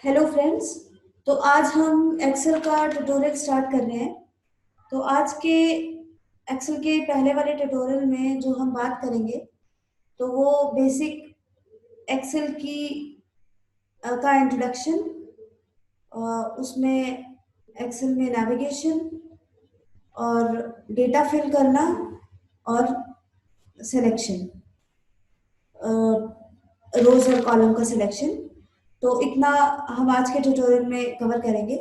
Hello friends. तो आज हम एक्सेल का ट्यूटोरियल स्टार्ट कर रहे हैं। तो आज के एक्सेल के पहले वाले ट्यूटोरियल में जो हम बात करेंगे तो वो बेसिक एक्सेल की का इंट्रोडक्शन, उसमें एक्सेल में नेविगेशन और डेटा फिल करना और सिलेक्शन, रोज और कॉलम का सिलेक्शन। तो इतना हम आज के ट्यूटोरियल में कवर करेंगे।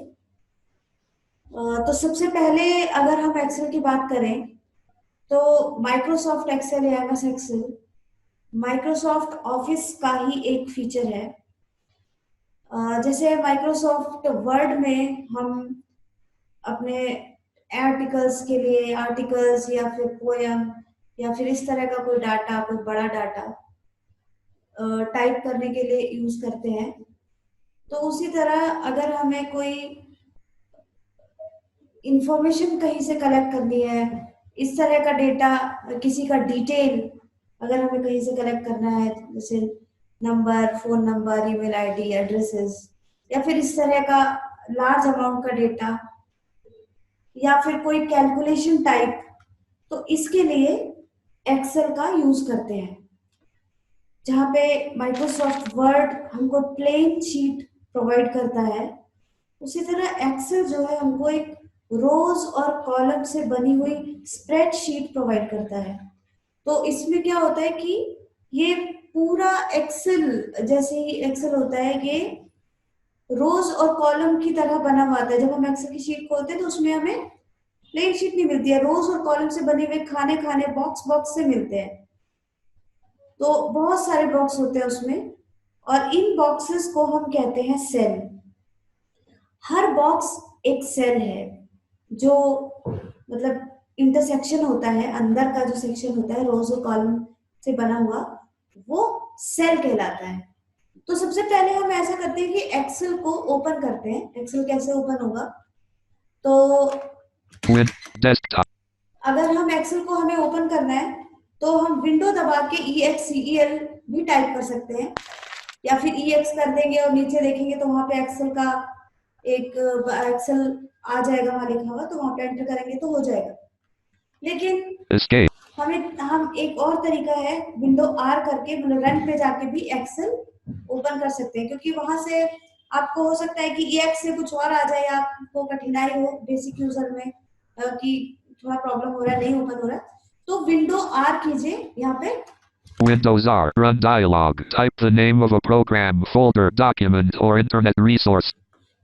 तो सबसे पहले अगर हम एक्सेल की बात करें तो माइक्रोसॉफ्ट एक्सेल या एमएस एक्सेल माइक्रोसॉफ्ट ऑफिस का ही एक फीचर है। जैसे माइक्रोसॉफ्ट वर्ड में हम अपने आर्टिकल्स के लिए आर्टिकल्स या फिर पोयम या फिर इस तरह का कोई डाटा, कोई बड़ा डाटा टाइप करने के लिए यूज करते हैं। तो उसी तरह अगर हमें कोई इंफॉर्मेशन कहीं से कलेक्ट करनी है, इस तरह का डेटा, किसी का डिटेल अगर हमें कहीं से कलेक्ट करना है, जैसे number, phone number, email ID, addresses, या फिर इस तरह का लार्ज अमाउंट का डेटा, या फिर कोई कैलकुलेशन टाइप, तो इसके लिए एक्सेल का यूज करते हैं। जहाँ पे माइक्रोसॉफ्ट वर्ड हमको प्लेन शीट प्रोवाइड करता है, उसी तरह एक्सेल जो है हमको एक रोज और कॉलम से बनी हुई स्प्रेडशीट प्रोवाइड करता है। तो इसमें क्या होता है कि ये पूरा एक्सेल, जैसे ही एक्सेल होता है, ये रोज और कॉलम की तरह बना हुआ आता है। जब हम एक्सेल की शीट खोलते हैं तो उसमें हमें प्लेन शीट नहीं मिलती है, रोज और कॉलम से बने हुए खाने खाने बॉक्स बॉक्स से मिलते हैं। तो बहुत सारे बॉक्स होते हैं उसमें, और इन बॉक्सेस को हम कहते हैं सेल। हर बॉक्स एक सेल है, जो मतलब इंटरसेक्शन होता है, अंदर का जो सेक्शन होता है रोज और कॉलम से बना हुआ, वो सेल कहलाता है। तो सबसे पहले हम ऐसा करते हैं कि एक्सेल को ओपन करते हैं। एक्सेल कैसे ओपन होगा? तो Desktop. अगर हम एक्सेल को हमें ओपन करना है तो हम विंडो दबा के EXCEL भी टाइप कर सकते हैं, या फिर EX कर देंगे और नीचे देखेंगे तो वहां पे एक्सेल का एक एक्सेल आ जाएगा वहां लिखा हुआ, तो वहां पे एंटर करेंगे तो हो जाएगा। लेकिन Escape. हम एक और तरीका है, विंडो आर करके मतलब रन पे जाके भी एक्सेल ओपन कर सकते हैं, क्योंकि वहां से आपको हो सकता है कि EX से कुछ और आ जाए, आपको कठिनाई हो बेसिक यूजर में, कि थोड़ा प्रॉब्लम हो रहा है, नहीं ओपन हो रहा है, तो विंडो आर कीजिए यहाँ पे। Windows R. Run dialog. Type the name of a program, folder, document, or internet resource.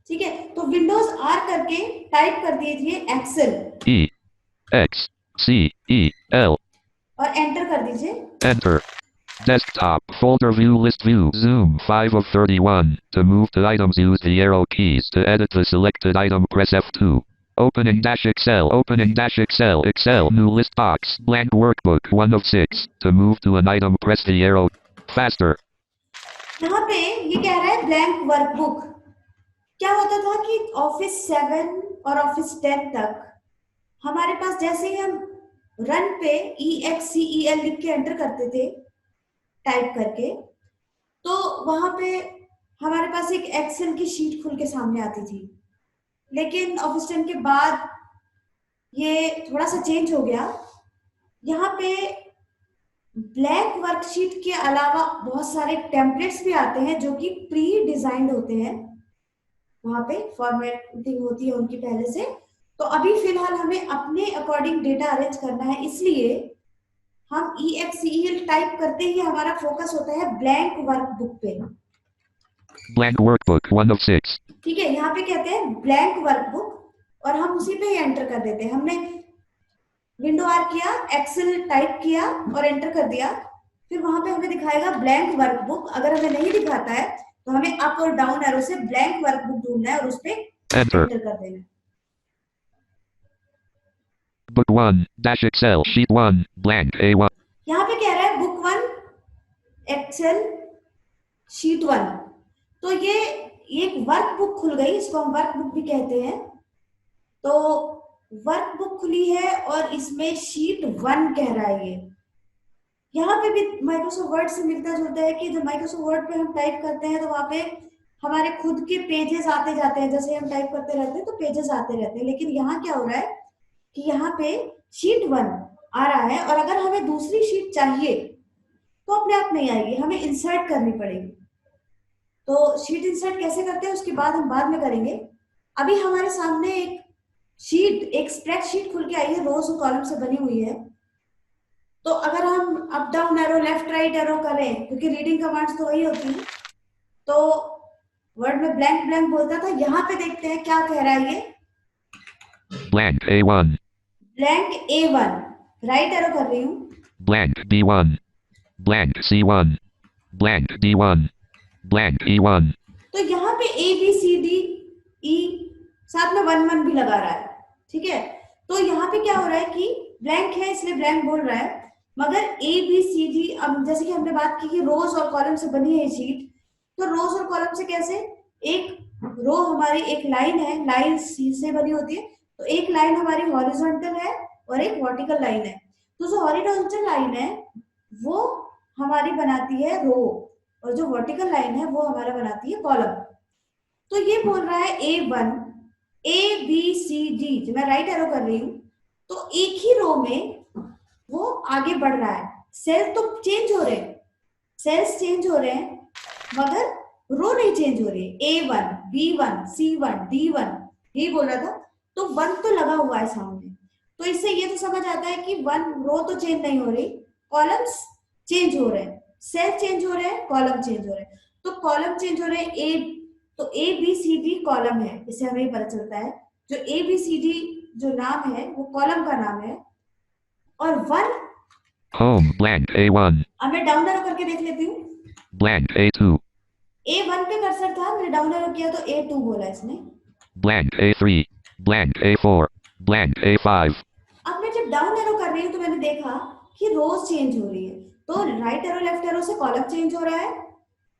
ठीक है, तो विंडोज आर करके टाइप कर दीजिए Excel E. X. C. E. L. और एंटर कर दीजिए। Enter. Desktop. Folder view list view. Zoom 5 of 31. To move to items, use the arrow keys. To edit the selected item, press F2. Opening dash Excel. Opening dash Excel. Excel. New list box. Blank workbook 1 of 6. To move to an item, press the arrow. Faster. यहाँ पे ये कह रहा है blank workbook. क्या होता था कि ऑफिस 7 और ऑफिस 10 तक हमारे पास जैसे ही हम रन पे EXCEL लिख के एंटर करते थे टाइप करके, तो वहां पे हमारे पास एक एक्सेल की शीट खुल के सामने आती थी। लेकिन ऑफिस 10 के बाद ये थोड़ा सा चेंज हो गया। यहाँ पे ब्लैक वर्कशीट के अलावा बहुत सारे टेम्पलेट्स भी आते हैं जो कि प्री डिजाइंड होते हैं, वहां पे फॉर्मेटिंग होती है उनकी पहले से। तो अभी फिलहाल हमें अपने अकॉर्डिंग डेटा अरेंज करना है, इसलिए हम EXCEL टाइप करते ही हमारा फोकस होता है ब्लैंक वर्कबुक पे। Blank workbook 1 of 6. ठीक है, यहाँ पे कहते हैं ब्लैंक वर्कबुक और हम उसी पे ही एंटर कर देते हैं। हमने विंडो आर किया, एक्सेल टाइप किया और एंटर कर दिया, फिर वहां पे हमें दिखाएगा ब्लैंक वर्कबुक। अगर हमें नहीं दिखाता है तो हमें अप और डाउन एरो से ब्लैंक वर्कबुक ढूंढना है और उस पे Enter. एंटर कर देना है। Book 1 dash Excel sheet 1 blank A1. यहाँ पे कह रहा है बुक 1 एक्सेल शीट 1। तो ये एक वर्कबुक खुल गई, इसको हम वर्कबुक भी कहते हैं। तो वर्कबुक खुली है और इसमें शीट 1 कह रहा है। ये यहाँ पे भी माइक्रोसॉफ्ट वर्ड से मिलता जुलता है कि जब माइक्रोसॉफ्ट वर्ड पे हम टाइप करते हैं तो वहां पे हमारे खुद के पेजेस आते जाते हैं, जैसे हम टाइप करते रहते हैं तो पेजेस आते रहते हैं, लेकिन यहाँ क्या हो रहा है कि यहाँ पे शीट 1 आ रहा है, और अगर हमें दूसरी शीट चाहिए तो अपने आप नहीं आएगी, हमें इंसर्ट करनी पड़ेगी। तो शीट इंसर्ट कैसे करते हैं उसके बाद हम बाद में करेंगे। अभी हमारे सामने एक स्प्रेडशीट खुल के आई है, रोज और कॉलम से बनी हुई है। तो अगर हम up down arrow left right arrow करें, क्योंकि रीडिंग कमांड्स तो वही होती है, तो वर्ड में ब्लैंक ब्लैंक बोलता था, यहाँ पे देखते हैं क्या कह रहा है ये। Blank A1. Blank A1, right arrow कर रही हूँ। Blank B1. Blank C1. Blank D1. Blank E1. तो यहाँ पे ABCDE साथ में 1 1 भी लगा रहा है, ठीक है। तो यहाँ पे क्या हो रहा है कि ब्लैंक है इसलिए ब्लैंक बोल रहा है, मगर ABCD, अब जैसे कि हमने बात की कि रोज और कॉलम से बनी है शीट, तो रोज और कॉलम से कैसे, एक रो हमारी एक लाइन है, लाइन से बनी होती है, तो एक लाइन हमारी हॉरिजॉन्टल है और एक वर्टिकल लाइन है। तो जो हॉरिजॉन्टल लाइन है वो हमारी बनाती है रो, और जो वर्टिकल लाइन है वो हमारा बनाती है कॉलम। तो ये बोल रहा है A1 ABCD, मैं राइट एरो कर रही हूँ, तो एक ही रो में वो आगे बढ़ रहा है। सेल तो चेंज हो रहे हैं, सेल्स चेंज हो रहे हैं, मगर रो नहीं चेंज हो रही है। A1 B1 C1 D1 यही बोल रहा था, तो 1 तो लगा हुआ है सामने, तो इससे ये तो समझ आता है कि 1 रो तो चेंज नहीं हो रही, कॉलम्स चेंज हो रहे हैं, सेल चेंज हो रहे हैं, कॉलम चेंज हो रहे हैं। तो कॉलम चेंज हो रहे हैं, तो ABCD कॉलम है, इससे हमें पता चलता है जो ABCD जो नाम है वो कॉलम का नाम है। और 1 Home. Blank A1. अब मैं डाउन एरो करके देख लेती हूँ। Blank A2. A1 पे कर्सर था, मैंने डाउन एरो किया तो A2 बोला इसने। Blank A3. Blank A4. Blank A5. अब मैं जब डाउन एरो कर रही हूँ तो मैंने देखा कि रोज चेंज हो रही है, तो राइट एरो लेफ्ट एरो से कॉलम चेंज हो रहा है,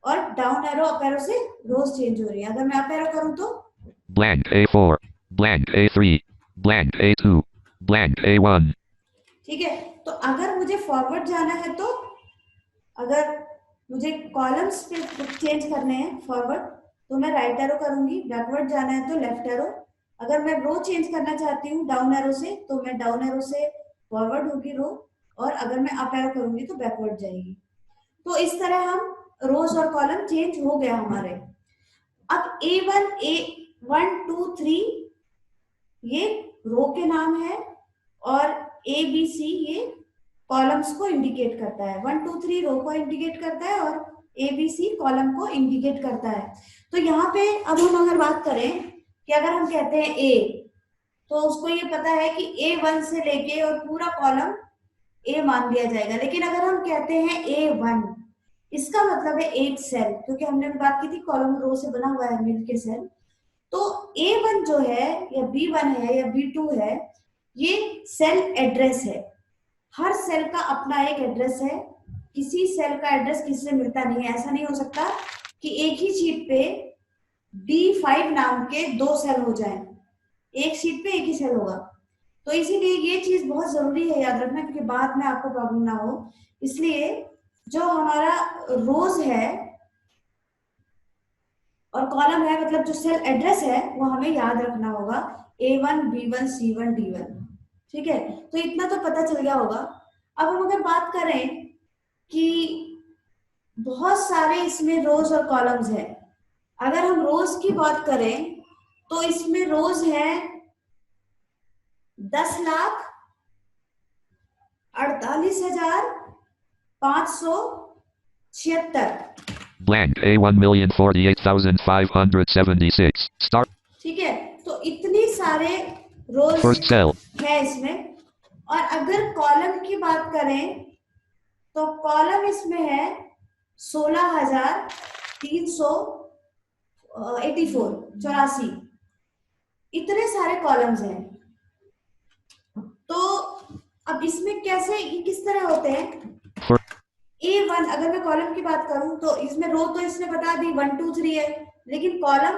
और डाउन एरो अप एरो से रोज चेंज हो रही है। अगर मैं अप एरो करूँ तो Blank A4. Blank A3. Blank A2. Blank A1. ठीक है। तो अगर मुझे फॉरवर्ड जाना है, तो अगर मुझे कॉलम्स पे चेंज करने हैं फॉरवर्ड, तो मैं राइट एरो करूंगी, बैकवर्ड जाना है तो लेफ्ट एरो। अगर मैं रो चेंज करना चाहती हूँ डाउन एरो से, तो मैं डाउन एरो से फॉरवर्ड होगी रो, और अगर मैं अप एरो करूंगी तो बैकवर्ड जाएगी। तो इस तरह हम रोज और कॉलम चेंज हो गया हमारे। अब A1 A1 2 3 ये रो के नाम है, और ABC ये कॉलम्स को इंडिकेट करता है। 1 2 3 रो को इंडिकेट करता है और ABC कॉलम को इंडिकेट करता है। तो यहाँ पे अब हम अगर बात करें कि अगर हम कहते हैं A, तो उसको ये पता है कि A1 से लेके और पूरा कॉलम A मान दिया जाएगा। लेकिन अगर हम कहते हैं A1, इसका मतलब है एक सेल, क्योंकि हमने बात की थी कॉलम रो से बना हुआ है मिलके सेल। तो A1 जो है या B1 है या B2 है, ये सेल एड्रेस है। हर सेल का अपना एक एड्रेस है, किसी सेल का एड्रेस किसी से मिलता नहीं है। ऐसा नहीं हो सकता कि एक ही शीट पे D5 नाम के 2 सेल हो जाएं, एक शीट पे एक ही सेल होगा। तो इसीलिए ये चीज बहुत जरूरी है याद रखना, क्योंकि बाद में आपको प्रॉब्लम ना हो। इसलिए जो हमारा रोज है और कॉलम है, मतलब जो सेल एड्रेस है, वो हमें याद रखना होगा, A1 B1 C1 D1। ठीक है, तो इतना तो पता चल गया होगा। अब हम अगर बात करें कि बहुत सारे इसमें रोज और कॉलम्स हैं, अगर हम रोज की बात करें तो इसमें रोज है 10,48,576। Blank A1,048,576. Start. ठीक है, तो इतनी सारे रोज First cell. है इसमें। और अगर कॉलम की बात करें तो कॉलम इसमें है 16,384, इतने सारे कॉलम्स हैं। तो अब इसमें कैसे, ये किस तरह होते हैं। A1 अगर मैं कॉलम की बात करूं तो इसमें रो तो इसने बता दी 1 2 3 है, लेकिन column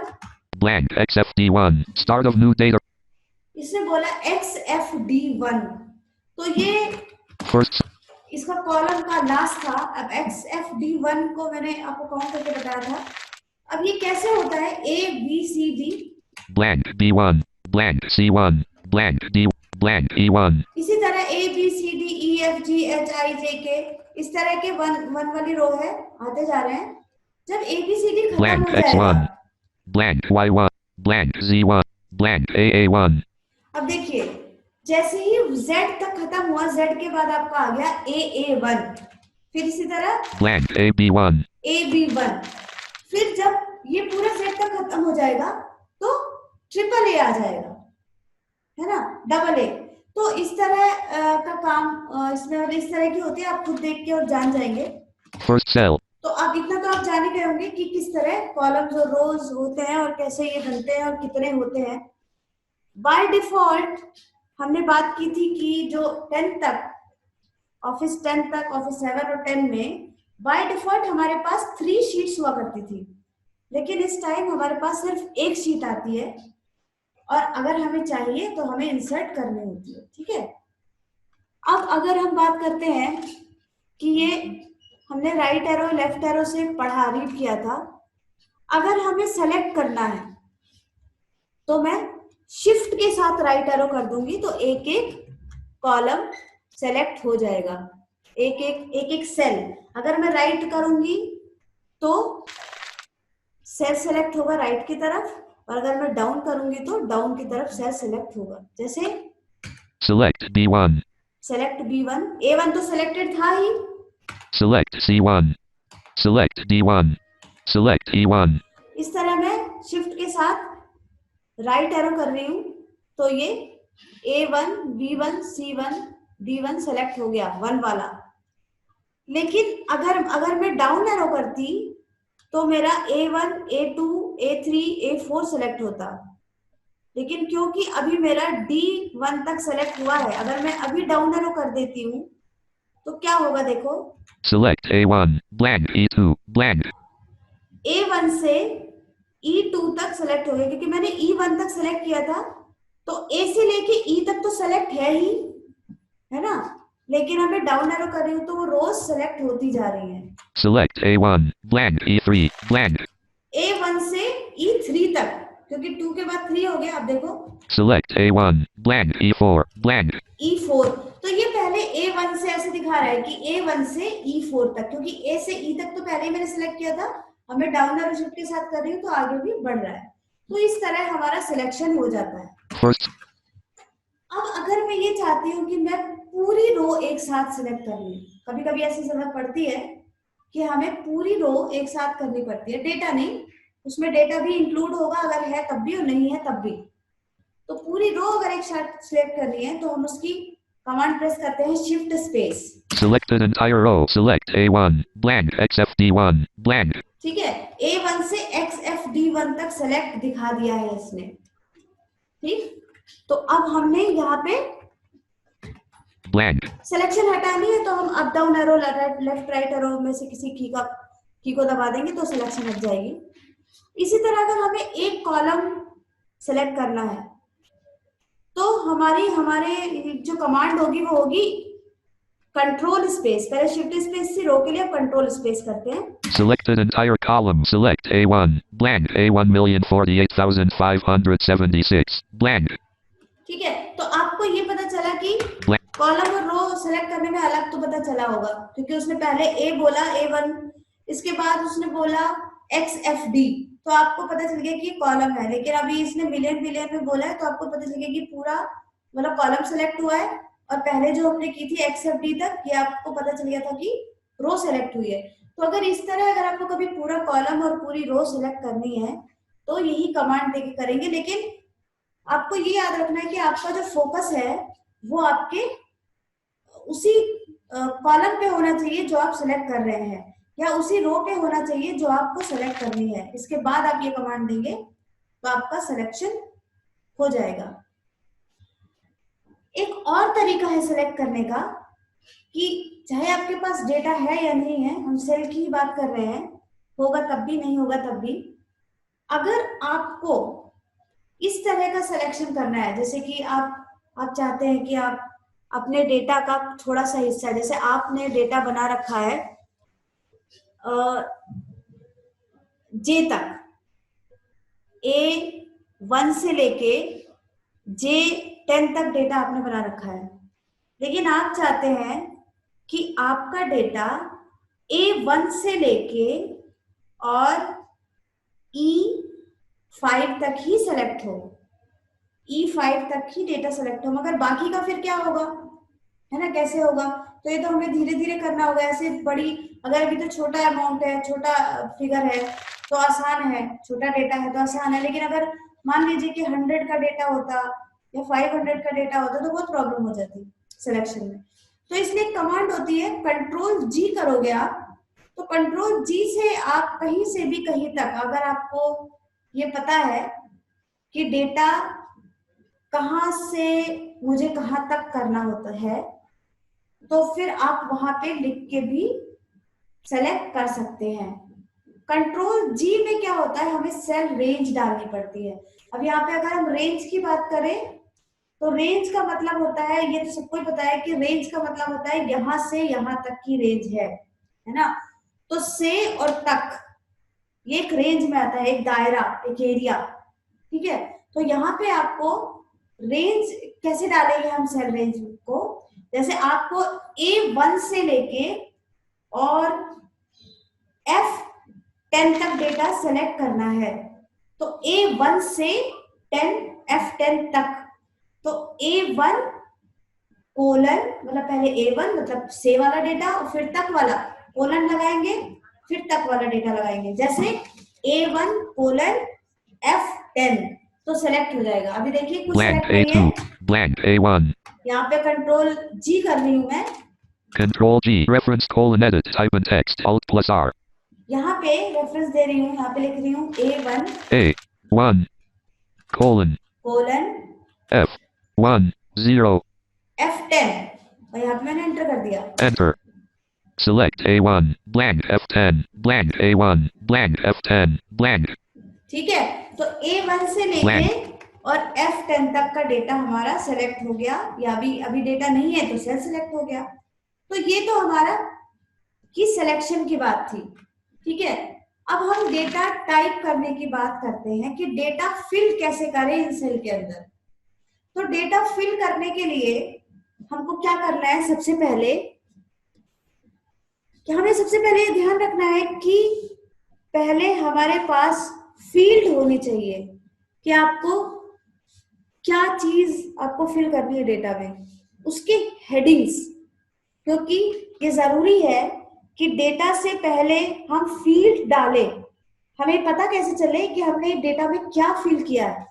Blank XFD1. Start of new data. इसने बोला XFD1, तो ये First. इसका कॉलम का लास्ट था। अब XFD1 को मैंने आपको काउंट करके बताया था अब ये कैसे होता है, ABCD blank B1, blank C1, blank D, blank E1, इसी तरह ABCDEFGHIJK इस तरह के वन वन वाली रो है, आते जा रहे हैं। जब ABCD खत्म blank हो जाएगा, X1, blank Y1, blank Z1, blank AA1, अब देखिए जैसे ही Z तक खत्म हुआ, Z के बाद आपका आ गया AA1, फिर इसी तरह blank AB1, AB1, फिर जब ये पूरा Z तक खत्म हो जाएगा तो ट्रिपल A आ जाएगा, है ना, डबल ए। तो इस तरह का काम इसमें मतलब इस तरह की होती है, आप खुद देख के और जान जाएंगे। first cell, तो आप इतना तो आप जान ही गए होंगे कि किस तरह कॉलम्स और रोज होते हैं और कैसे ये बनते हैं और कितने होते हैं। बाय डिफॉल्ट हमने बात की थी कि जो 10 तक ऑफिस 10 तक ऑफिस 7 और 10 में बाय डिफॉल्ट हमारे पास 3 शीट्स हुआ करती थी, लेकिन इस टाइम हमारे पास सिर्फ एक शीट आती है और अगर हमें चाहिए तो हमें इंसर्ट करनी होती है, ठीक है। अब अगर हम बात करते हैं कि ये हमने राइट एरो लेफ्ट एरो से पढ़ा रीड किया था, अगर हमें सेलेक्ट करना है तो मैं शिफ्ट के साथ राइट एरो कर दूंगी तो एक एक कॉलम सेलेक्ट हो जाएगा, एक एक सेल। अगर मैं राइट करूंगी तो सेल सेलेक्ट होगा राइट की तरफ, और अगर मैं डाउन करूंगी तो डाउन की तरफ सेल सेलेक्ट होगा। जैसे select B1, select B1, A1 तो सेलेक्टेड था ही, select C1, select D1, select E1, इस तरह मैं शिफ्ट के साथ राइट एरो कर रही हूं तो ये A1 B1 C1 D1 select हो गया, वन वाला। लेकिन अगर अगर मैं डाउन एरो करती तो मेरा A1 A2 A3 A4 select होता, लेकिन क्योंकि अभी मेरा D1 तक सेलेक्ट हुआ है, अगर मैं अभी डाउन एरो कर देती हूँ तो क्या होगा देखो, select A1, blank E2, blank, A1 से E2 तक सेलेक्ट हो गया, क्योंकि मैंने E1 तक सेलेक्ट किया था तो A से लेके E तक तो सेलेक्ट है ही, है ना, लेकिन अब मैं डाउन एरो कर रही हूँ तो वो रोज सेलेक्ट होती जा रही है। select A1, blank E3, blank, A1 से E3 तक, क्योंकि 2 के बाद 3 हो गया। अब देखो select A1, blank E4, blank, E4, तो ये पहले A1 से ऐसे दिखा रहा है कि A1 से E4 तक, क्योंकि A से E तक तो पहले ही मैंने सेलेक्ट किया था, अब मैं डाउन एरो शिफ्ट के साथ कर रही हूँ तो आगे भी बढ़ रहा है। तो इस तरह हमारा सिलेक्शन हो जाता है। first, अब अगर मैं ये चाहती हूँ कि मैं पूरी रो एक साथ सिलेक्ट कर लूँ, कभी कभी ऐसी जरूरत पड़ती है कि हमें पूरी रो एक साथ करनी पड़ती है, डेटा नहीं, उसमें डेटा भी इंक्लूड होगा अगर है तब भी और नहीं है तब भी। तो पूरी रो अगर एक साथ सिलेक्ट करनी है तो हम उसकी कमांड प्रेस करते हैं shift space, select an entire row, select A1, blank XFD1, blank, ठीक है। A1 से XFD1 तक सेलेक्ट दिखा दिया है इसने, ठीक। तो अब हमने यहाँ पे blank, सिलेक्शन हटानी है तो हम up down arrow left right arrow में से किसी की को दबा देंगे तो सिलेक्शन हट जाएगी। इसी तरह अगर हमें एक कॉलम सेलेक्ट करना है तो हमारी हमारे जो कमांड होगी वो होगी कंट्रोल स्पेस, पहले शिफ्ट स्पेस से रो के लिए कंट्रोल स्पेस करते हैं। select an entire column, select A1, blank A1,048,576, blank, ठीक है, तो आपको ये पता चला कि blank, कॉलम और रो सेलेक्ट करने में अलग तो पता चला होगा, क्योंकि उसने पहले ए बोला A1, इसके बाद उसने बोला XFD, तो आपको पता चल गया कि ये कॉलम है। लेकिन अभी इसने मिलियन बिलियन में बोला है तो आपको पता चल गया कि पूरा मतलब कॉलम सेलेक्ट हुआ है, और पहले जो हमने की थी XFD तक, ये आपको पता चल गया था कि रो सेलेक्ट हुई है। तो अगर इस तरह अगर आपको कभी पूरा कॉलम और पूरी रो सेलेक्ट करनी है तो यही कमांड देके करेंगे, लेकिन आपको ये याद रखना है कि आपका जो फोकस है वो आपके उसी कॉलम पे होना चाहिए जो आप सिलेक्ट कर रहे हैं, या उसी रो पे होना चाहिए जो आपको सेलेक्ट करनी है। इसके बाद आप ये कमांड देंगे तो आपका सिलेक्शन हो जाएगा। एक और तरीका है सिलेक्ट करने का कि चाहे आपके पास डेटा है या नहीं है, हम सेल की ही बात कर रहे हैं, होगा तब भी नहीं होगा तब भी, अगर आपको इस तरह का सिलेक्शन करना है, जैसे कि आप चाहते हैं कि आप अपने डेटा का थोड़ा सा हिस्सा, जैसे आपने डेटा बना रखा है J तक, A1 से लेके J10 तक डेटा आपने बना रखा है। लेकिन आप चाहते हैं कि आपका डेटा A1 से लेके और E5 तक ही सेलेक्ट हो, E5 तक ही डेटा सेलेक्ट हो, मगर बाकी का फिर क्या होगा, है ना, कैसे होगा? तो ये तो हमें धीरे धीरे करना होगा। ऐसे बड़ी, अगर अभी तो छोटा अमाउंट है, छोटा फिगर है तो आसान है, छोटा डेटा है तो आसान है। लेकिन अगर मान लीजिए कि 100 का डेटा होता या 500 का डेटा होता तो बहुत प्रॉब्लम हो जाती सिलेक्शन में। तो इसलिए कमांड होती है कंट्रोल जी करोगे आप, तो कंट्रोल जी से आप कहीं से भी कहीं तक, अगर आपको ये पता है कि डेटा कहाँ से मुझे कहाँ तक करना होता है, तो फिर आप वहां पे लिख के भी सेलेक्ट कर सकते हैं। कंट्रोल जी में क्या होता है, हमें सेल रेंज डालनी पड़ती है। अब यहाँ पे अगर हम रेंज की बात करें तो रेंज का मतलब होता है, ये तो सबको ही पता है कि रेंज का मतलब होता है यहां से यहां तक की रेंज है ना। तो से और तक, ये एक रेंज में आता है, एक दायरा, एक एरिया, ठीक है। तो यहाँ पे आपको रेंज कैसे डालेंगे हम सेल रेंज को, जैसे आपको A1 से लेके और F10 तक डेटा सेलेक्ट करना है, तो A1 से 10 F10 तक, तो A1 कोलन, मतलब पहले A1 मतलब से वाला डेटा और फिर तक वाला कोलन लगाएंगे, फिर तक वाला डेटा लगाएंगे। जैसे A1 कोलन F10 तो सेलेक्ट हो जाएगा। अभी देखिए कुछ Blank सेलेक्ट नहीं है, A2. Blank A1. यहाँ पे कंट्रोल जी कर रही हूं मैं, Control G. Reference colon edit. Type in text. Alt plus R. यहाँ पे रेफरेंस दे रही हूँ, यहाँ पे लिख रही हूँ A1 A1. Colon. Colon F1. 0. F10 और यहाँ पे मैंने एंटर कर दिया। Enter. Select A1. Blank F10. Blank A1. Blank F10. Blank. ठीक है, तो A1 से लेके Blank. और F10 तक का डेटा हमारा सेलेक्ट हो गया, या अभी अभी डेटा नहीं है तो सेल सेलेक्ट हो गया। तो ये तो हमारा की सिलेक्शन की बात थी, ठीक है। अब हम डेटा टाइप करने की बात करते हैं कि डेटा फिल कैसे करें इन सेल के अंदर। तो डेटा फिल करने के लिए हमको क्या करना है, सबसे पहले कि हमें सबसे पहले ध्यान रखना है कि पहले हमारे पास फील्ड होनी चाहिए कि आपको क्या चीज आपको फिल करनी है डेटा में, उसके हेडिंग्स, क्योंकि ये जरूरी है कि डेटा से पहले हम फील्ड डालें, हमें पता कैसे चले कि हमने डेटा में क्या फिल किया है।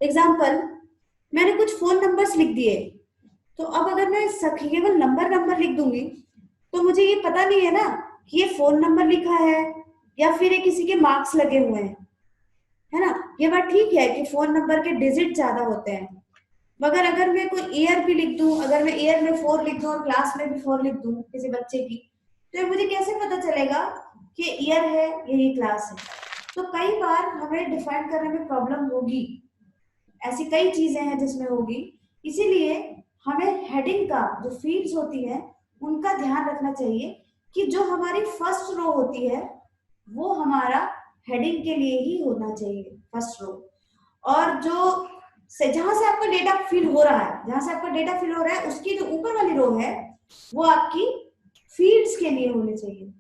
एग्जाम्पल, मैंने कुछ फोन नंबर्स लिख दिए, तो अब अगर मैं केवल नंबर नंबर लिख दूंगी तो मुझे ये पता नहीं है ना कि ये फोन नंबर लिखा है या फिर ये किसी के मार्क्स लगे हुए हैं, है ना। ये बात ठीक है कि फोन नंबर के डिजिट ज्यादा होते हैं, मगर अगर मैं कोई ईयर भी लिख दूं, अगर मैं ईयर में 4 लिख दूं और क्लास में भी 4 लिख दूं किसी बच्चे की, तो मुझे कैसे पता चलेगा कि ईयर है यही क्लास है। तो कई बार हमें डिफाइन करने में प्रॉब्लम होगी, ऐसी कई चीजें हैं जिसमें होगी। इसीलिए हमें हेडिंग का जो फील्ड्स होती है उनका ध्यान रखना चाहिए कि जो हमारी फर्स्ट रो होती है वो हमारा हेडिंग के लिए ही होना चाहिए, फर्स्ट रो। और जो से जहां से आपका डेटा फिल हो रहा है, जहां से आपका डेटा फिल हो रहा है उसकी जो ऊपर वाली रो है वो आपकी फील्ड्स के लिए होनी चाहिए।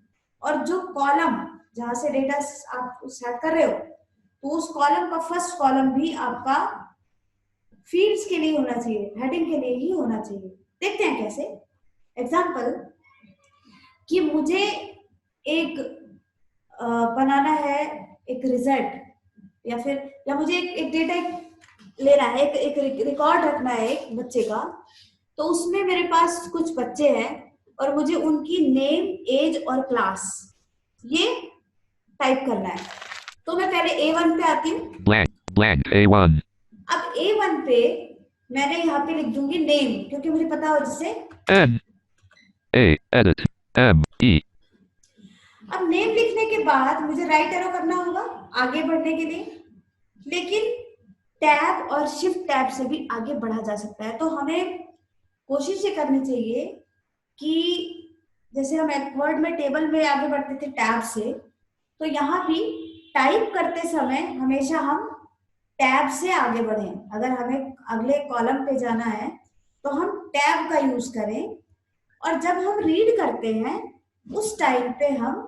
और जो कॉलम जहां से डेटा आप स्टार्ट कर रहे हो तो उस कॉलम का फर्स्ट कॉलम भी आपका फील्ड्स के लिए होना चाहिए, हेडिंग के लिए ही होना चाहिए। देखते हैं कैसे। एग्जाम्पल, कि मुझे एक बनाना है एक रिजल्ट, या फिर या मुझे एक डेटा लेना है, एक रिकॉर्ड रखना है एक बच्चे का, तो उसमें मेरे पास कुछ बच्चे हैं और मुझे उनकी नेम, एज और क्लास ये टाइप करना है। तो मैं पहले A1 पे आती हूँ। Blank A1. अब A1 पे मैंने यहाँ पे लिख दूंगी नेम, क्योंकि मुझे पता हो जिससे N. A. Edit. M. E. अब नेम लिखने के बाद मुझे राइट एरो करना होगा आगे बढ़ने के लिए, लेकिन टैब और शिफ्ट टैब से भी आगे बढ़ा जा सकता है। तो हमें कोशिश ये करनी चाहिए कि जैसे हम वर्ड में टेबल में आगे बढ़ते थे टैब से, तो यहाँ भी टाइप करते समय हमेशा हम टैब से आगे बढ़ें। अगर हमें अगले कॉलम पे जाना है तो हम टैब का यूज करें, और जब हम रीड करते हैं उस टाइम पे हम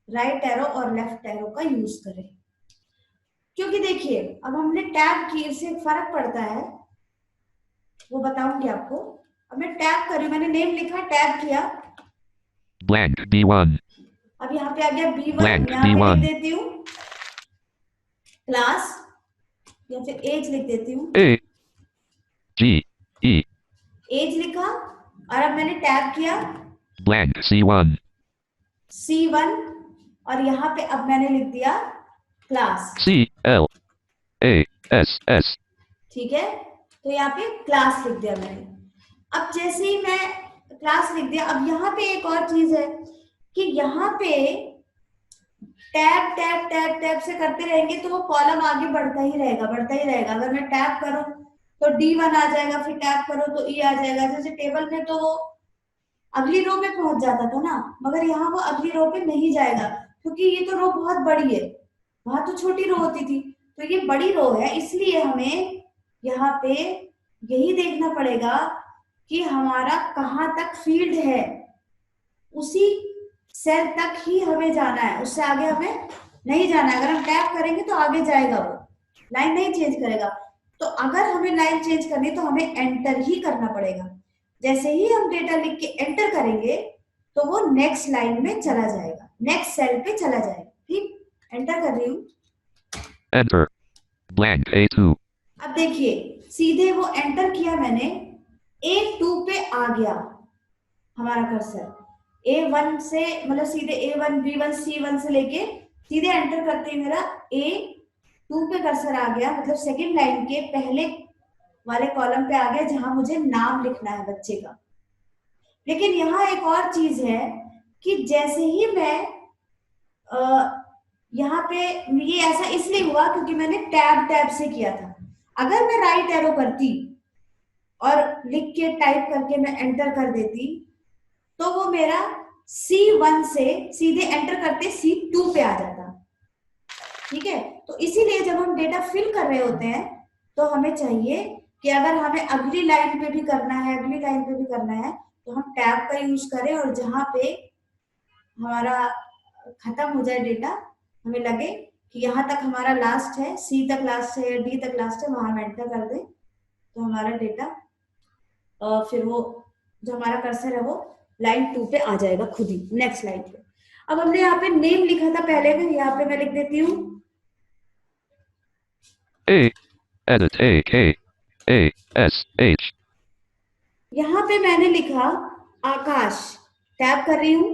राइट एरो और लेफ्ट एरो का यूज करें। क्योंकि देखिए, अब हमने टैब की, इससे फर्क पड़ता है, वो बताऊंगी आपको। अब मैं टैब कर रही हूँ, मैंने नेम लिखा, टैब किया, blank B1, अब यहाँ पे आ गया B1, blank यहाँ पे लिख B1, देती हूँ क्लास, या फिर एज लिख देती हूँ, A, G, E, एज लिखा, और अब मैंने टैब किया blank C1, C1, और यहाँ पे अब मैंने लिख दिया class. C, L, A, S, S, ठीक है, तो यहाँ पे क्लास लिख दिया मैंने। अब जैसे ही मैं क्लास लिख दिया, अब यहाँ पे एक और चीज है कि यहाँ पे टैब टैब टैब टैब से करते रहेंगे तो वो कॉलम आगे बढ़ता ही रहेगा, बढ़ता ही रहेगा। अगर मैं टैब करूं तो D1 आ जाएगा, फिर टैब करो तो E आ जाएगा। जैसे टेबल में तो वो अगली रो में पहुंच जाता था ना, मगर यहाँ वो अगली रो पे नहीं जाएगा, क्योंकि ये तो रो बहुत बड़ी है, वहां तो छोटी रो होती थी, तो ये बड़ी रो है, इसलिए हमें यहाँ पे यही देखना पड़ेगा कि हमारा कहाँ तक फील्ड है, उसी सेल तक ही हमें जाना है, उससे आगे हमें नहीं जाना है। अगर हम टैप करेंगे तो आगे जाएगा, वो लाइन नहीं चेंज करेगा। तो अगर हमें लाइन चेंज करनी तो हमें एंटर ही करना पड़ेगा। जैसे ही हम डेटा लिख के एंटर करेंगे तो वो नेक्स्ट लाइन में चला जाएगा, नेक्स्ट सेल पे चला जाएगा। ठीक, एंटर कर रही हूँ, enter, blank A2, अब देखिए सीधे वो एंटर किया मैंने, A2 पे आ गया हमारा कर्सर। A1 से मतलब सीधे A1 B1 C1 से लेके सीधे एंटर करते ही मेरा A2 पे कर्सर आ गया, मतलब सेकंड लाइन के पहले वाले कॉलम पे आ गया जहां मुझे नाम लिखना है बच्चे का। लेकिन यहाँ एक और चीज है कि जैसे ही मैं यहाँ पे, ये ऐसा इसलिए हुआ क्योंकि मैंने टैब टैब से किया था। अगर मैं राइट एरो करती और लिख के टाइप करके मैं एंटर कर देती तो वो मेरा C1 से सीधे एंटर करते C2 पे आ जाता। ठीक है, तो इसीलिए जब हम डेटा फिल कर रहे होते हैं तो हमें चाहिए कि अगर हमें अगली लाइन पे भी करना है, अगली लाइन पे भी करना है, तो हम टैब का यूज करें, और जहां पे हमारा खत्म हो जाए डेटा, हमें लगे कि यहाँ तक हमारा लास्ट है, C तक लास्ट है या D तक लास्ट है, वहां हम एंटर कर दें तो हमारा डेटा फिर वो जो हमारा कर्सर है वो लाइन 2 पे आ जाएगा खुद ही, नेक्स्ट लाइन पे। अब हमने यहाँ पे नेम लिखा था पहले में, यहाँ पे मैं लिख देती हूँ A, edit A, K, A, S, H, यहाँ पे मैंने लिखा आकाश, टैप कर रही हूँ,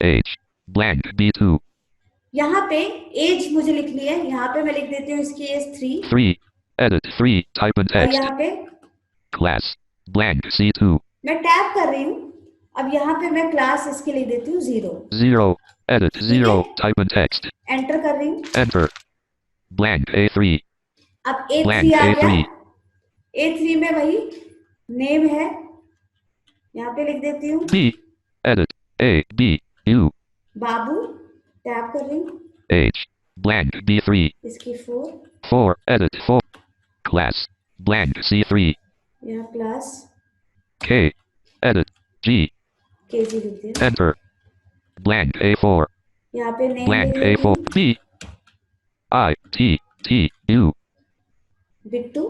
H, blank B2, यहाँ पे एज मुझे लिखनी है, यहाँ पे मैं लिख देती हूँ इसकी एज 3, 3, edit 3, type in और text, यहाँ पे class, blank C2, मैं टैप कर रही हूँ। अब यहाँ पे मैं क्लास इसके लिख देती हूँ 0, 0, edit ठीक 0, है, type in text, एंटर कर रही हूँ। enter, blank A3, अब A3 blank आ गया, A3, A3 में वही नेम है, यहाँ पे लिख देती हूँ B, edit A, B, U, Babu, tap कर रही हूँ H, blank B3, इसकी 4, 4, edit 4, class, blank C3, यहाँ class K, edit G, KG लिख दिया, enter, blank A4, यहाँ पे नेम blank लिख देती A4, हूँ B, I, T, T, U, Bittu,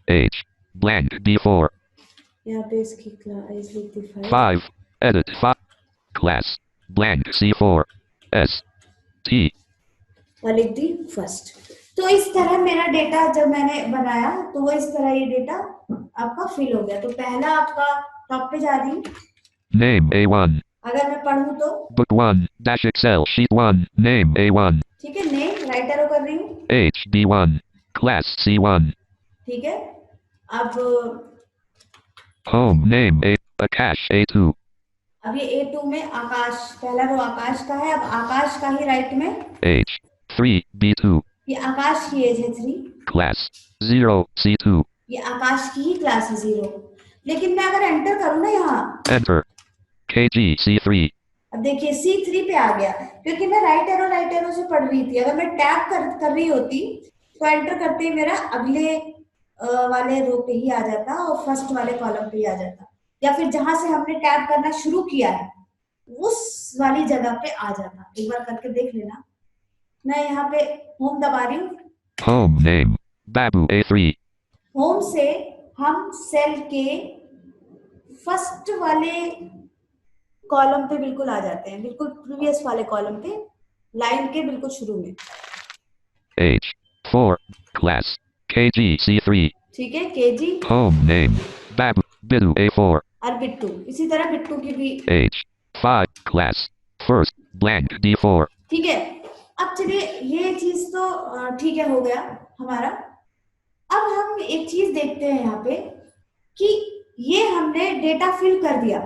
H, blank B4, यहाँ पे इसकी क्लास लिख दी 5, 5, edit 5, class, blank C4, S, T, और लिख दी फर्स्ट। तो इस तरह मेरा डेटा जब मैंने बनाया तो वो इस तरह ये डेटा आपका फिल हो गया। तो पहला आपका टॉप पे जा रही हूँ, name A1, अगर मैं पढ़ूं तो book 1, dash Excel sheet 1, name A1, ठीक है, नेम राइट एरो कर रही हूँ, H, B1, class C1, ठीक है। अब home name A, Akash A2, अब ये A2 में आकाश, पहला रो आकाश का है, अब आकाश का ही राइट में, H, 3, B2, ये आकाश की एज है 3, class 0, C2, ये आकाश की ही क्लास है 0। लेकिन मैं अगर एंटर करूँ ना यहाँ, enter, KG C3, अब देखिए C3 पे आ गया, क्योंकि मैं राइट एरो से पढ़ रही थी। अगर मैं टैब कर रही होती तो एंटर करते ही मेरा अगले वाले रो पे ही आ जाता और फर्स्ट वाले कॉलम पे ही आ जाता, या फिर जहां से हमने टैब करना शुरू किया है उस वाली जगह पे आ जाता। एक बार करके देख लेना। मैं यहाँ पे होम दबा रही हूँ। Home name. Babu A3. Home से हम सेल के फर्स्ट वाले कॉलम पे बिल्कुल आ जाते हैं, बिल्कुल प्रीवियस वाले कॉलम पे, लाइन के बिल्कुल शुरू में। H4. Class. KG C3. ठीक है, KG Home name. Babu. Bidu A4. और बिट्टू, इसी तरह बिट्टू की भी। H5. Class. First. Blank D4. ठीक है, अब चलिए ये चीज तो ठीक है, हो गया हमारा। अब हम एक चीज देखते हैं यहाँ पे कि ये हमने डेटा फिल कर दिया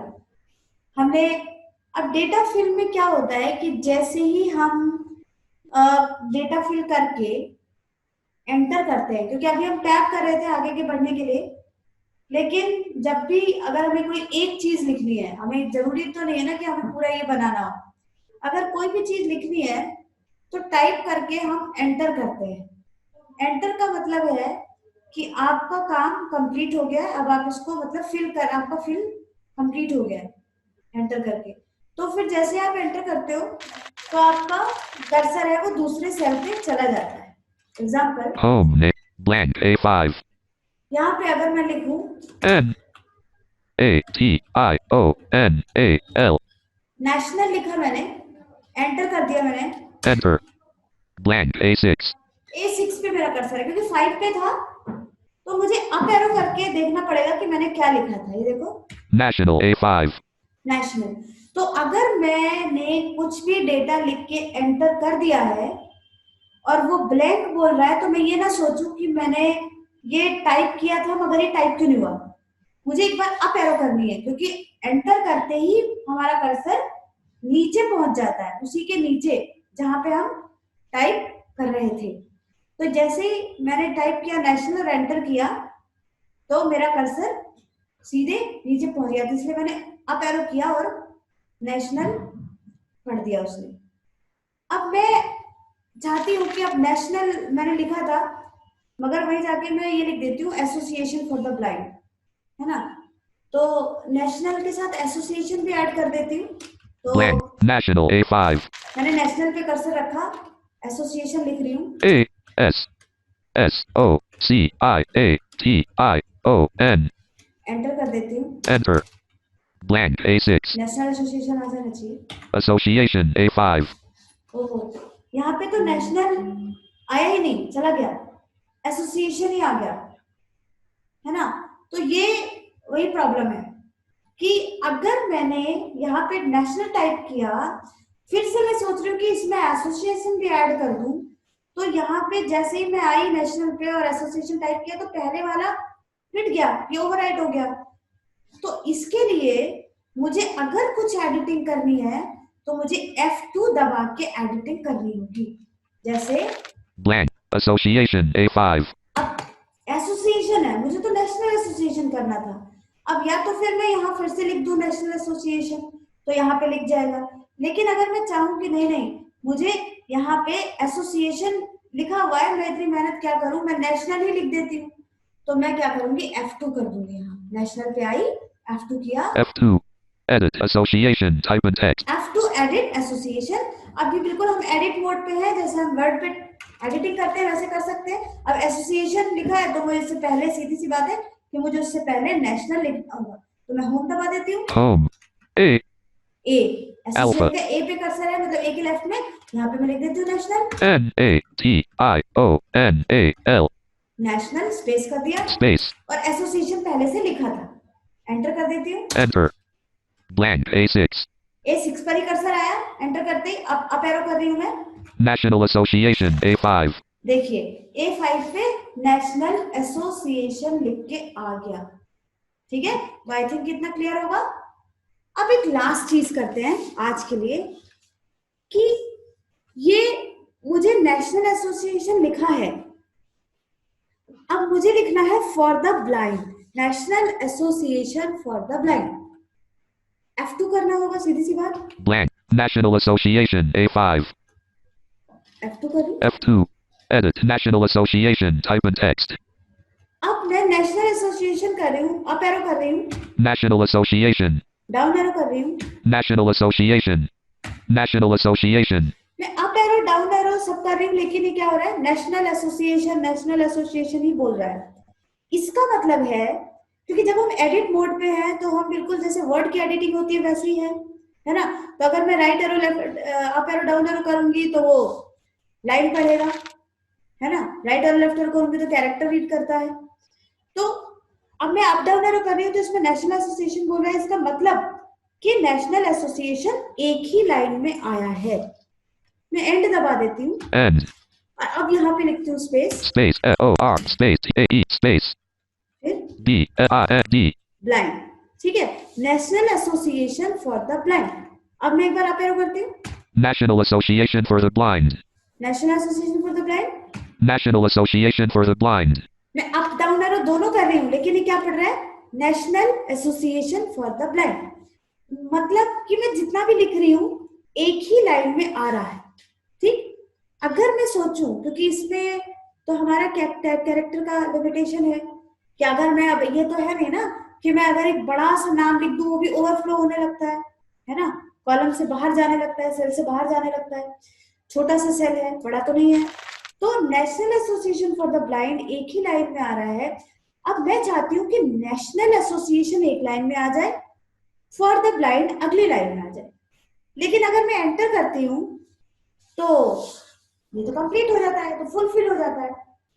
हमने। अब डेटा फिल में क्या होता है कि जैसे ही हम डेटा फिल करके एंटर करते हैं, क्योंकि अभी हम टैप कर रहे थे आगे के बढ़ने के लिए, लेकिन जब भी अगर हमें कोई एक चीज लिखनी है, हमें जरूरी तो नहीं है ना कि हमें पूरा ये बनाना हो। अगर कोई भी चीज लिखनी है तो टाइप करके हम एंटर करते हैं। एंटर का मतलब है कि आपका काम कंप्लीट हो गया है, अब आप इसको मतलब आपका फिल कंप्लीट हो गया है एंटर करके। तो फिर जैसे आप एंटर करते हो तो आपका कर्सर है वो दूसरे सेल पे चला जाता है। Example, Home name. Blank A5. यहाँ पे अगर मैं लिखूं NATIONAL. नेशनल, लिखा मैंने, एंटर कर दिया मैंने, Enter. Blank A6. A6 पे मेरा कर्सर है, क्योंकि 5 पे था तो मुझे अप एरो करके देखना पड़ेगा कि मैंने क्या लिखा था। ये देखो, National A5. नेशनल। तो अगर मैंने कुछ भी डेटा लिख के एंटर कर दिया है और वो ब्लैंक बोल रहा है, तो मैं ये ना सोचूं कि मैंने ये टाइप किया था मगर ये टाइप क्यों नहीं हुआ। मुझे एक बार अप एरो करनी है, क्योंकि एंटर करते ही हमारा कर्सर नीचे पहुंच जाता है, उसी के नीचे जहां पे हम टाइप कर रहे थे। तो जैसे ही मैंने टाइप किया नेशनल और एंटर किया तो मेरा कर्सर सीधे नीचे पहुंच गया, तो इसलिए मैंने अप एरो किया और नेशनल पढ़ दिया उसने। अब मैं चाहती हूँ कि अब नेशनल मैंने लिखा था मगर वहीं जाके मैं ये लिख देती हूँ एसोसिएशन फॉर द ब्लाइंड, है ना। तो नेशनल के साथ एसोसिएशन भी ऐड कर देती हूँ। तो Blank. National A5. मैंने नेशनल पे कर्सर रखा, एसोसिएशन लिख रही हूँ, ASSOCIATION. एंटर कर देती हूँ। Enter. Blank A6. National association आ जाना चाहिए। Association A5. ओहो, यहाँ पे तो नेशनल आया ही नहीं, चला गया, एसोसिएशन ही आ गया, है ना। तो ये वही प्रॉब्लम है कि अगर मैंने यहाँ पे नेशनल टाइप किया, फिर से मैं सोच रही हूँ कि इसमें एसोसिएशन भी ऐड कर दूं, तो यहाँ पे जैसे ही मैं आई नेशनल पे और एसोसिएशन टाइप किया तो पहले वाला मिट गया, ये ओवरराइट हो गया। तो इसके लिए मुझे अगर कुछ एडिटिंग करनी है तो मुझे F2 दबा के एडिटिंग करनी होगी। जैसे Blank. Association A5. अब एसोसिएशन है, मुझे तो नेशनल एसोसिएशन करना था। अब या तो फिर मैं यहाँ फिर से लिख दूं नेशनल एसोसिएशन, तो यहाँ पे लिख जाएगा। लेकिन अगर मैं चाहूँ कि नहीं नहीं मुझे यहाँ पे एसोसिएशन लिखा हुआ है, मैं इतनी मेहनत क्या करूँ, मैं नेशनल ही लिख देती हूँ। तो मैं क्या करूंगी, F2 कर दूंगी। यहाँ नेशनल पे आई, F2 किया, F2. Edit association type and text. F2 edit association. अभी बिल्कुल हम एडिट मोड पे हैं, जैसे हम वर्ड पे एडिटिंग करते हैं वैसे कर सकते हैं। अब एसोसिएशन लिखा है तो मुझे इससे पहले सीधी सी बात है कि मुझे उससे पहले नेशनल लिखना होगा, तो मैं होम दबा देती हूँ। Home. A. A, Alpha. Association का ए पे कर्सर है, मतलब ए के लेफ्ट में, यहाँ पे मैं लिख देती हूँ नेशनल। NATIONAL. नेशनल स्पेस कर दिया Space. और एसोसिएशन पहले से लिखा था, एंटर कर देती हूँ। Enter. Blank A6. A6 पर ही कर्सर आया, एंटर करते ही अप एरो कर रही हूँ मैं। National Association A5. देखिए A5 पे नेशनल एसोसिएशन लिख के आ गया, ठीक है। तो आई थिंक कितना क्लियर होगा। अब एक लास्ट चीज करते हैं आज के लिए कि ये मुझे नेशनल एसोसिएशन लिखा है, अब मुझे लिखना है for the blind, national association for the blind. F2 करना होगा, सीधी सी बात। Blank. National Association A5. F2 कर रही हूँ. F2. Edit National Association. Type in text. अब मैं नेशनल एसोसिएशन कर रही हूँ, अप एरो कर रही हूँ, National Association. डाउन एरो कर रही हूँ. National Association. National Association. मैं अप एरो डाउन एरो सब कर रही हूँ, लेकिन ये क्या हो रहा है, नेशनल एसोसिएशन ही बोल रहा है. इसका मतलब है, क्योंकि जब हम एडिट मोड पे हैं तो हम बिल्कुल जैसे वर्ड की एडिटिंग होती है वैसे ही है ना. तो अगर मैं right arrow left up arrow down arrow करूंगी तो वो लाइन पढ़ेगा, है ना. राइट एरो लेफ्ट एरो करूंगी तो कैरेक्टर रीड करता है. तो अब मैं अप डाउन एरो कर रही हूँ तो इसमें नेशनल एसोसिएशन बोल रहा है. इसका मतलब कि नेशनल एसोसिएशन एक ही लाइन में आया है. मैं एंड दबा देती हूँ. End. अब यहाँ पे लिखती हूँ space, Space F-O-R. Space A-E. Space फिर B-L-I-N-D. ब्लाइंड. ठीक है, national association for the blind. अब मैं एक बार अप एरो करती हूँ. National Association for the Blind. National association for the blind. National Association for the Blind. मैं अप डाउन एरो दोनों कर रही हूँ, लेकिन ये क्या पढ़ रहा है, national association for the blind. मतलब कि मैं जितना भी लिख रही हूँ एक ही लाइन में आ रहा है. ठीक. अगर मैं सोचूं, क्योंकि इसमें तो हमारा कैरेक्टर का लिमिटेशन है कि अगर मैं, अब ये तो है नहीं ना कि मैं अगर एक बड़ा सा नाम लिख दूं वो भी ओवरफ्लो होने लगता है ना. कॉलम से बाहर जाने लगता है, सेल से बाहर जाने लगता है. छोटा सा सेल है, बड़ा तो नहीं है. तो national association for the blind एक ही लाइन में आ रहा है. अब मैं चाहती हूँ कि नेशनल एसोसिएशन एक लाइन में आ जाए, फॉर द ब्लाइंड अगली लाइन में आ जाए. लेकिन अगर मैं एंटर करती हूँ तो ये तो कंप्लीट हो जाता है, तो फुलफिल हो जाता है.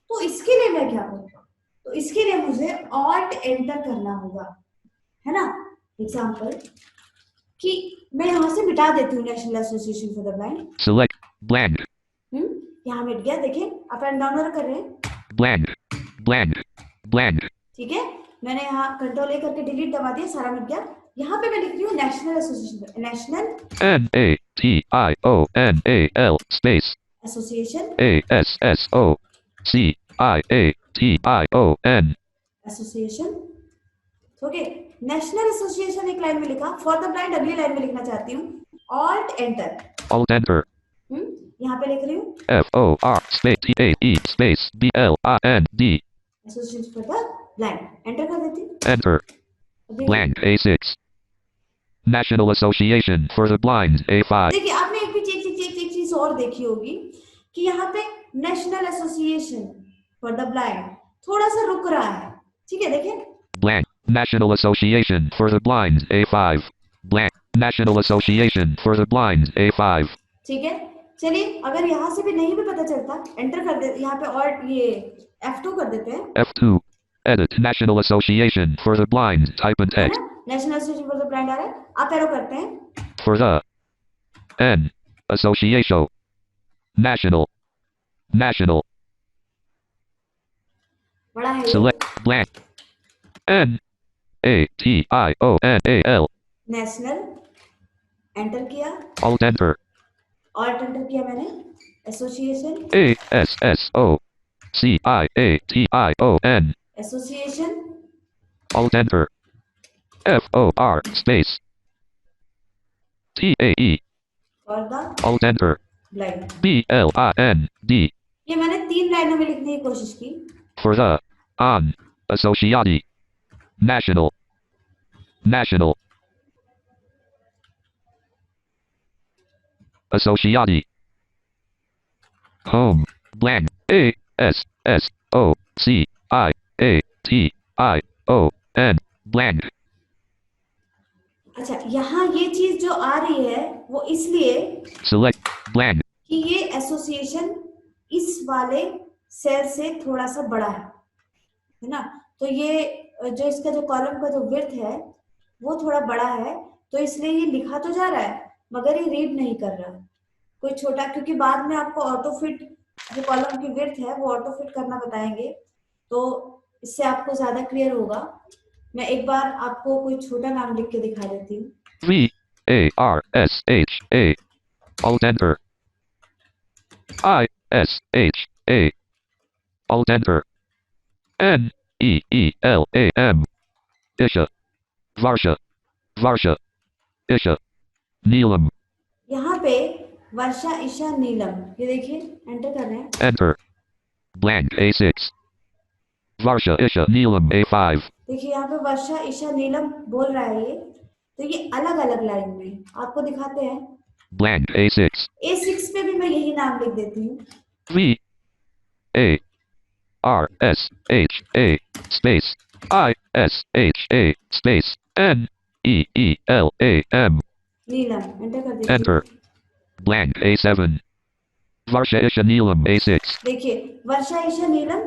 तो इसके लिए मैं क्या करूँ, तो इसके लिए मुझे ऑल्ट एंटर करना होगा, है ना. एग्जाम्पल कि मैं यहाँ से मिटा देती हूँ national association for the blind. Select blank. यहाँ मिट गया. देखिए अप एंड डाउन कर रहे हैं. Blank. Blank. Blank. ठीक है, मैंने यहाँ कंट्रोल ए करके डिलीट दबा दिया, सारा मिट गया. यहाँ पे मैं लिख रही हूँ national association, national N-A-T-I-O-N-A-L space association, A-S-S-O-C-I-A-T-I-O-N. Association. Okay, national association एक लाइन में लिखा. फॉर द ब्लाइंड अगली लाइन में लिखना चाहती हूँ. Alt enter. Alt enter. यहाँ पे लिख रही हूँ F-O-R space T-A-E space B-L-I-N-D. Association for the blind. Enter कर देती हूँ. Enter. Blank A6. National Association for the Blind A5. देखिए आपने एक भी एक चीज और देखी होगी कि यहाँ पे national association for the blind थोड़ा सा रुक रहा है. ठीक है, देखिए Blank. National Association for the Blind A5. Blank. National Association for the Blind A5. ठीक है. चलिए, अगर यहाँ से भी नहीं भी पता चलता, एंटर कर दे. यहाँ पे और ये F2 कर देते हैं. F2. Edit National Association for the Blind. Type in text. National association for the blind आ रहा है. आप एरो करते हैं. For the N. Association. National. National. बड़ा है ये. Select blank. N. A-T-I-O-N-A-L. National. Enter किया. Alt enter. ऑल्ट एंटर किया मैंने. Association. A-S-S-O-C-I-A-T-I-O-N. Association. Alt enter. F-O-R space T-A-E. For the Alt enter. Blind. B-L-I-N-D. ये मैंने 3 लाइनों में लिखने की कोशिश की. For the on Associati. National. National. Associati. Home. Blank. A-S-S-O-C-I-A-T-I-O-N. Blank. अच्छा, यहाँ ये चीज जो आ रही है वो इसलिए Select blank. कि ये एसोसिएशन इस वाले सेल से थोड़ा सा बड़ा है ना. तो ये जो इसका जो कॉलम का जो विड्थ है वो थोड़ा बड़ा है, तो इसलिए ये लिखा तो जा रहा है मगर ये रीड नहीं कर रहा. कोई छोटा, क्योंकि बाद में आपको ऑटो फिट जो कॉलम की विड्थ है वो ऑटो फिट करना बताएंगे, तो इससे आपको ज्यादा क्लियर होगा. मैं एक बार आपको कोई छोटा नाम लिख के दिखा देती हूँ. V-A-R-S-H-A. Alt enter. I-S-H-A. Alt enter. N-E-E-L-A-M. Isha. Varsha. Varsha. Isha. Neelam. यहाँ पे वर्षा, ईशा, नीलम, ये देखिए एंटर कर रहे हैं। Enter. Blank A6. Varsha Isha Neelam A5. देखिए यहाँ पे वर्षा, ईशा, नीलम बोल रहा है ये, तो ये अलग अलग लाइन में आपको दिखाते हैं। Blank A6. A6 पे भी मैं यही नाम लिख देती हूँ। V A R S H A space I S H A space N E E L A M. Neelam enter कर दीजिए। Enter. Blank A7. Varsha Isha Neelam A6. देखिए वर्षा, ईशा, नीलम,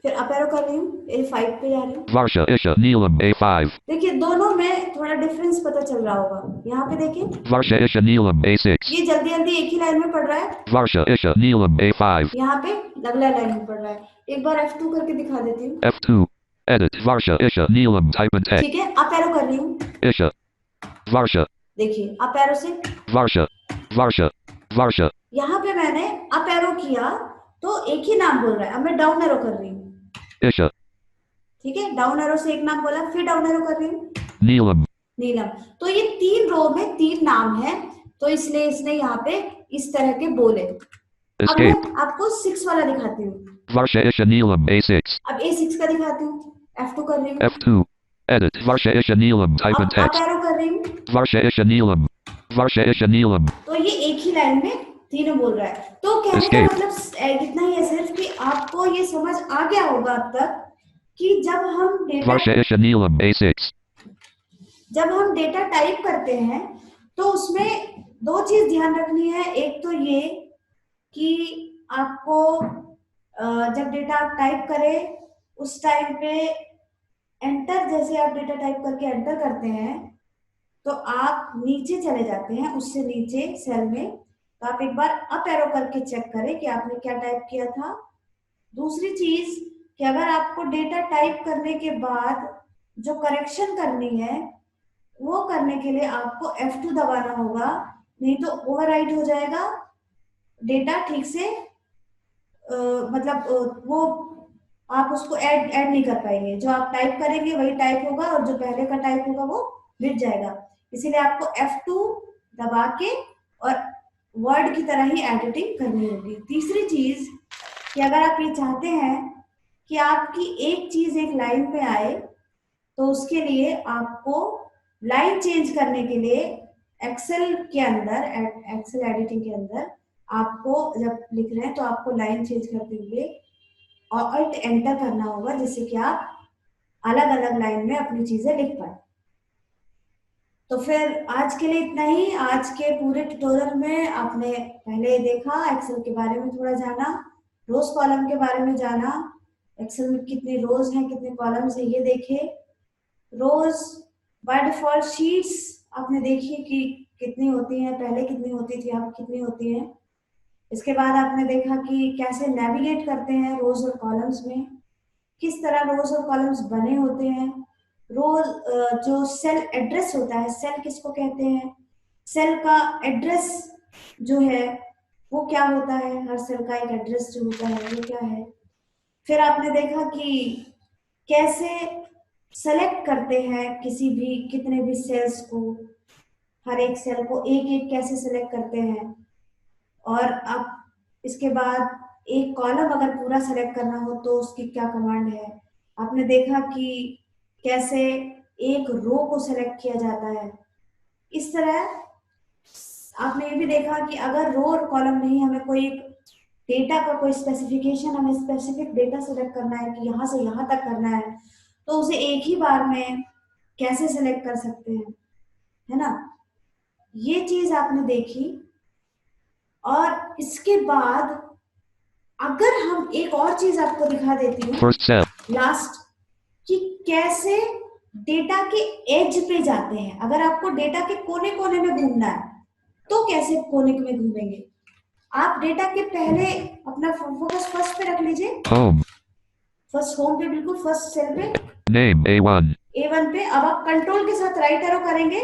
फिर अप एरो कर रही हूँ, A5 पे जा रही हूँ। Varsha Isha Neelam A5. देखिए दोनों में थोड़ा डिफरेंस पता चल रहा होगा। यहाँ पे देखिए Varsha Isha Neelam A6. ये जल्दी जल्दी एक ही लाइन में पढ़ रहा है, Varsha Isha Neelam A5. यहाँ पे अगला लाइन में पढ़ रहा है। एक बार F2 करके दिखा देती हूँ। F2. Edit. Varsha Isha Neelam type and text. ठीक है, अप एरो कर रही हूँ। Isha. Varsha. देखिए अप एरो से Varsha. Varsha. Varsha. यहाँ पे मैंने अप एरो किया तो एक ही नाम बोल रहा है। अब मैं डाउन एरो कर रही हूँ। Isha. ठीक है, डाउन एरो से एक नाम बोला, फिर डाउन एरो कर रही हूँ, Neelam. नीलम। तो ये 3 रो में 3 नाम है, तो इसलिए इसने यहाँ पे इस तरह के बोले। अब मैं Escape. आपको 6 वाला दिखाती हूँ। Varsha Isha Neelam A6. अब A6 का दिखाती हूँ, F2 कर रही हूँ। F2. Edit. Varsha Isha Neelam type and अब अप text. एरो कर रही हूँ, Varsha Isha Neelam. Varsha Isha Neelam. तो ये एक ही लाइन में तीनों बोल रहा है। तो कहने का Escape. मतलब इतना ही है सिर्फ कि आपको ये समझ आ गया होगा अब तक कि Varsha Isha Neelam A6. जब हम डेटा टाइप करते हैं तो उसमें 2 चीज ध्यान रखनी है। एक तो ये कि आपको जब डेटा आप टाइप करें उस टाइम पे एंटर, जैसे आप डेटा टाइप करके एंटर करते हैं तो आप नीचे चले जाते हैं, उससे नीचे सेल में, तो आप एक बार अप एरो करके चेक करें कि आपने क्या टाइप किया था। दूसरी चीज कि अगर आपको डेटा टाइप करने के बाद जो करेक्शन करनी है वो करने के लिए आपको F2 दबाना होगा, नहीं तो ओवरराइट हो जाएगा डेटा ठीक से। वो आप उसको ऐड नहीं कर पाएंगे। जो आप टाइप करेंगे वही टाइप होगा और जो पहले का टाइप होगा वो मिट जाएगा। इसीलिए आपको F2 दबा के और वर्ड की तरह ही एडिटिंग करनी होगी। तीसरी चीज कि अगर आप ये चाहते हैं कि आपकी एक चीज एक लाइन पे आए तो उसके लिए आपको लाइन चेंज करने के लिए एक्सेल के अंदर, एक्सेल एडिटिंग के अंदर आपको जब लिख रहे हैं तो आपको लाइन चेंज करते हुए ऑल्ट एंटर करना होगा, जिससे कि आप अलग अलग लाइन में अपनी चीजें लिख पाए। तो फिर आज के लिए इतना ही। आज के पूरे ट्यूटोरियल में आपने पहले देखा, एक्सेल के बारे में थोड़ा जाना, रोज कॉलम के बारे में जाना, एक्सेल में कितनी रोज हैं कितने कॉलम्स हैं ये देखे। रोज बाय डिफॉल्ट शीट्स आपने देखी कि कितनी होती हैं, पहले कितनी होती थी अब कितनी होती हैं। इसके बाद आपने देखा कि कैसे नेविगेट करते हैं रोज और कॉलम्स में, किस तरह रोज और कॉलम्स बने होते हैं। रोज जो सेल एड्रेस होता है, सेल किसको कहते हैं, सेल का एड्रेस जो है वो क्या होता है, हर सेल का एक एड्रेस जो होता है वो क्या है। फिर आपने देखा कि कैसे सेलेक्ट करते हैं कितने भी सेल्स को, हर एक सेल को एक एक कैसे सेलेक्ट करते हैं। और अब इसके बाद एक कॉलम अगर पूरा सेलेक्ट करना हो तो उसकी क्या कमांड है। आपने देखा कि कैसे एक रो को सेलेक्ट किया जाता है। इस तरह आपने ये भी देखा कि अगर रो और कॉलम नहीं, हमें कोई डेटा का कोई स्पेसिफिकेशन, हमें स्पेसिफिक डेटा सेलेक्ट करना है कि यहाँ से यहाँ तक करना है, तो उसे एक ही बार में कैसे सेलेक्ट कर सकते हैं, है ना। ये चीज आपने देखी। और इसके बाद अगर हम एक और चीज आपको दिखा देती हूँ लास्ट, कि कैसे डेटा के एज पे जाते हैं। अगर आपको डेटा के कोने कोने में घूमना है तो कैसे कोने में घूमेंगे। आप डेटा के पहले अपना फोकस फर्स्ट पे रख लीजिए, फर्स्ट होम पे, बिल्कुल फर्स्ट सेल पे, नेम A1 पे। अब आप कंट्रोल के साथ राइट एरो करेंगे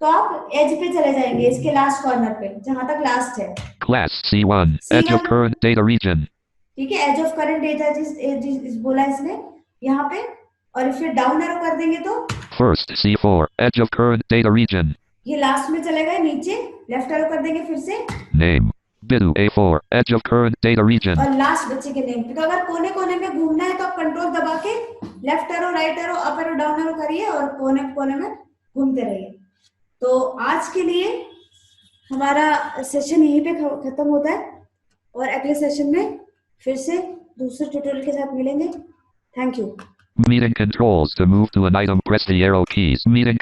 तो आप एज पे चले जाएंगे, इसके लास्ट कॉर्नर पे जहां तक लास्ट है, class C1 edge of current data region. ठीक है, एज ऑफ करंट डेटा जिस बोला इसने यहाँ पे। और फिर डाउन एरो कर देंगे तो first C4 edge of current data region. ये लास्ट में चले गए, नीचे लेफ्ट एरो कर देंगे फिर से, Name. Bidu A4. Edge of current data region. और लास्ट बच्चे के नेम पे। तो अगर कोने कोने में घूमना है तो आप कंट्रोल दबा के left arrow, right arrow, up arrow, down arrow करिए और कोने कोने में घूमते रहिए। तो आज के लिए हमारा सेशन यहीं पे खत्म होता है, और अगले सेशन में फिर से दूसरे ट्यूटोरियल के साथ मिलेंगे। Thank you. Meeting controls. To move to an item, press the arrow keys. Meeting